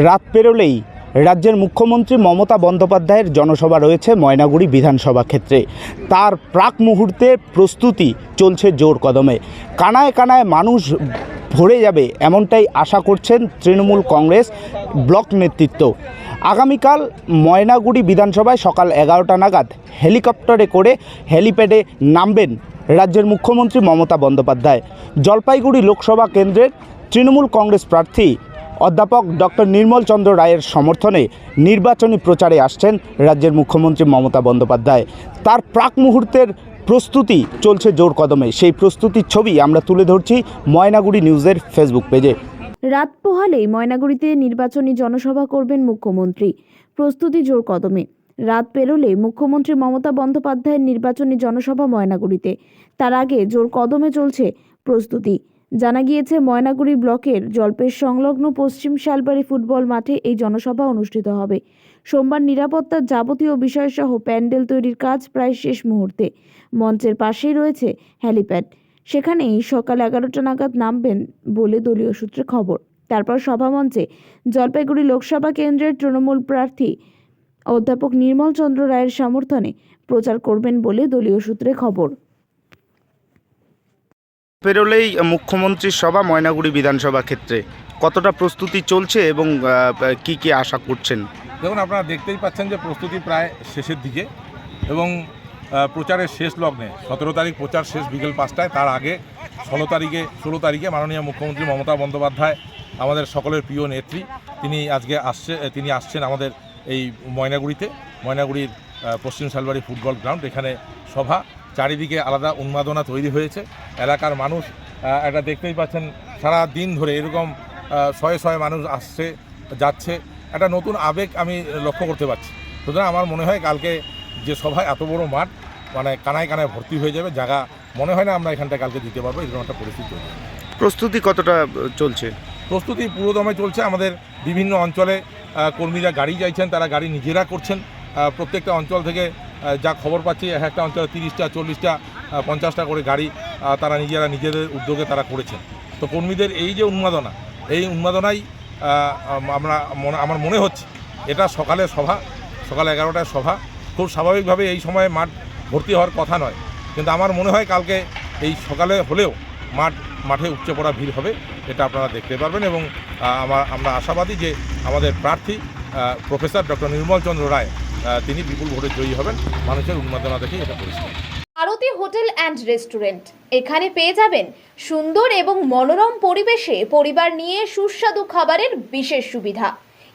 রাত পেরোলেই রাজ্যের মুখ্যমন্ত্রী মমতা বন্দ্যোপাধ্যায়ের জনসভা রয়েছে ময়নাগুড়ি বিধানসভা ক্ষেত্রে। তার প্রাক মুহূর্তে প্রস্তুতি চলছে জোর কদমে। কানায় কানায় মানুষ ভরে যাবে এমনটাই আশা করছেন তৃণমূল কংগ্রেস ব্লক নেতৃত্ব। আগামীকাল ময়নাগুড়ি বিধানসভায় সকাল 11টা নাগাদ হেলিকপ্টারে করে হেলিপ্যাডে নামবেন রাজ্যের মুখ্যমন্ত্রী মমতা বন্দ্যোপাধ্যায়। জলপাইগুড়ি লোকসভা কেন্দ্রের তৃণমূল কংগ্রেস প্রার্থী অধ্যাপক ডক্টর নির্মল চন্দ্র রায়ের সমর্থনে নির্বাচনী প্রচারে আসছেন রাজ্যের মুখ্যমন্ত্রী মমতা বন্দ্যোপাধ্যায়। তার প্রাক মুহূর্তের প্রস্তুতি চলছে জোর কদমে। সেই প্রস্তুতির ছবি আমরা তুলে ধরছি ময়নাগুড়ি নিউজের ফেসবুক পেজে। রাত পোহালেই ময়নাগুড়িতে নির্বাচনী জনসভা করবেন মুখ্যমন্ত্রী। প্রস্তুতি জোর কদমে। রাত পেরোলে মুখ্যমন্ত্রী মমতা বন্দ্যোপাধ্যায়ের নির্বাচনী জনসভা ময়নাগুড়িতে। তার আগে জোর কদমে চলছে প্রস্তুতি। জানা গিয়েছে ময়নাগুড়ি ব্লকের জলপেশ সংলগ্ন পশ্চিম শালবাড়ি ফুটবল মাঠে এই জনসভা অনুষ্ঠিত হবে। সোমবার নিরাপত্তার যাবতীয় বিষয়সহ প্যান্ডেল তৈরির কাজ প্রায় শেষ মুহূর্তে। মঞ্চের পাশেই রয়েছে হেলিপ্যাড। সেখানেই সকাল 11টা নাগাদ নামবেন বলে দলীয় সূত্রে খবর। তারপর সভামঞ্চে জলপাইগুড়ি লোকসভা কেন্দ্রের তৃণমূল প্রার্থী অধ্যাপক নির্মল চন্দ্র রায়ের সমর্থনে প্রচার করবেন বলে দলীয় সূত্রে খবর। পেরোলেই মুখ্যমন্ত্রীর সভা ময়নাগুড়ি বিধানসভা ক্ষেত্রে কতটা প্রস্তুতি চলছে এবং কি কি আশা করছেন? দেখুন, আপনারা দেখতেই পাচ্ছেন যে প্রস্তুতি প্রায় শেষের দিকে এবং প্রচারের শেষ লগ্নে 17 তারিখ প্রচার শেষ বিকেল 5টায়। তার আগে 16 তারিখে মাননীয় মুখ্যমন্ত্রী মমতা বন্দ্যোপাধ্যায়, আমাদের সকলের প্রিয় নেত্রী, তিনি আসছেন আমাদের এই ময়নাগুড়ির পশ্চিম শালবাড়ি ফুটবল গ্রাউন্ড। এখানে সভা, চারিদিকে আলাদা উন্মাদনা তৈরি হয়েছে। এলাকার মানুষ এটা দেখতেই পাচ্ছেন, সারা দিন ধরে এরকম শয়ে শয়ে মানুষ আসছে যাচ্ছে, একটা নতুন আবেগ আমি লক্ষ্য করতে পারছি। সুতরাং আমার মনে হয় কালকে যে সভায় এত বড় মাঠ, মানে কানায় কানায় ভর্তি হয়ে যাবে জায়গা, মনে হয় না আমরা এখানটা কালকে দিতে পারবো, এরকম একটা পরিস্থিতি তৈরি হবে। প্রস্তুতি কতটা চলছে? প্রস্তুতি পুরোদমে চলছে। আমাদের বিভিন্ন অঞ্চলে কর্মীরা গাড়ি চাইছেন, তারা গাড়ি নিজেরা করছেন। প্রত্যেকটা অঞ্চল থেকে যা খবর পাচ্ছি, একটা অঞ্চলে 30টা 40টা 50টা করে গাড়ি তারা নিজেদের উদ্যোগে তারা করেছেন। তো কর্মীদের এই যে উন্মাদনা, এই উন্মাদনাই আমার মনে হচ্ছে এটা সকালের সভা, সকাল 11টায় সভা। খুব স্বাভাবিকভাবে এই সময়ে মাঠ ভর্তি হওয়ার কথা নয়, কিন্তু আমার মনে হয় কালকে এই সকালে হলেও মাঠে উপচে পড়া ভিড় হবে, এটা আপনারা দেখতে পারবেন। এবং আমরা আশাবাদী যে আমাদের প্রার্থী প্রফেসর ডক্টর নির্মল চন্দ্র রায় তিনি বিপুল ভোটে জয়ী হবেন। মানুষের উন্মাদনা দেখেই এটা পরিষ্কার। আরতি হোটেল অ্যান্ড রেস্টুরেন্ট, এখানে পেয়ে যাবেন সুন্দর এবং মনোরম পরিবেশে পরিবার নিয়ে সুস্বাদু খাবারের বিশেষ সুবিধা।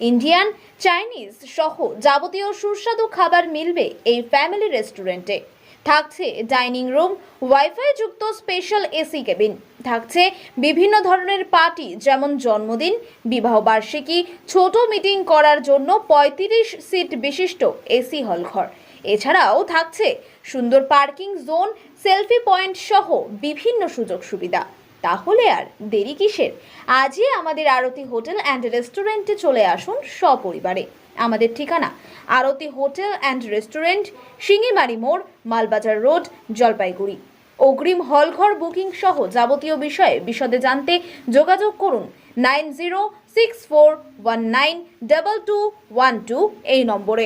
ইন্ডিয়ান, চাইনিজ সহ যাবতীয় সুস্বাদু খাবার মিলবে এই ফ্যামিলি রেস্টুরেন্টে। থাকছে ডাইনিং রুম, ওয়াইফাই যুক্ত স্পেশাল এসি কেবিন। থাকছে বিভিন্ন ধরনের পার্টি, যেমন জন্মদিন, বিবাহবার্ষিকী, ছোট মিটিং করার জন্য 35 সিট বিশিষ্ট এসি হল ঘর। এছাড়াও থাকছে সুন্দর পার্কিং জোন, সেলফি পয়েন্ট সহ বিভিন্ন সুযোগ সুবিধা। তাহলে আর দেরি কিসের? আজই আমাদের আরতি হোটেল অ্যান্ড রেস্টুরেন্টে চলে আসুন সপরিবারে। আমাদের ঠিকানা আরতি হোটেল অ্যান্ড রেস্টুরেন্ট, শিঙিমারি মোড়, মালবাজার রোড, জলপাইগুড়ি। অগ্রিম হলঘর বুকিং সহ যাবতীয় বিষয়ে বিশদে জানতে যোগাযোগ করুন 9064192212 এই নম্বরে।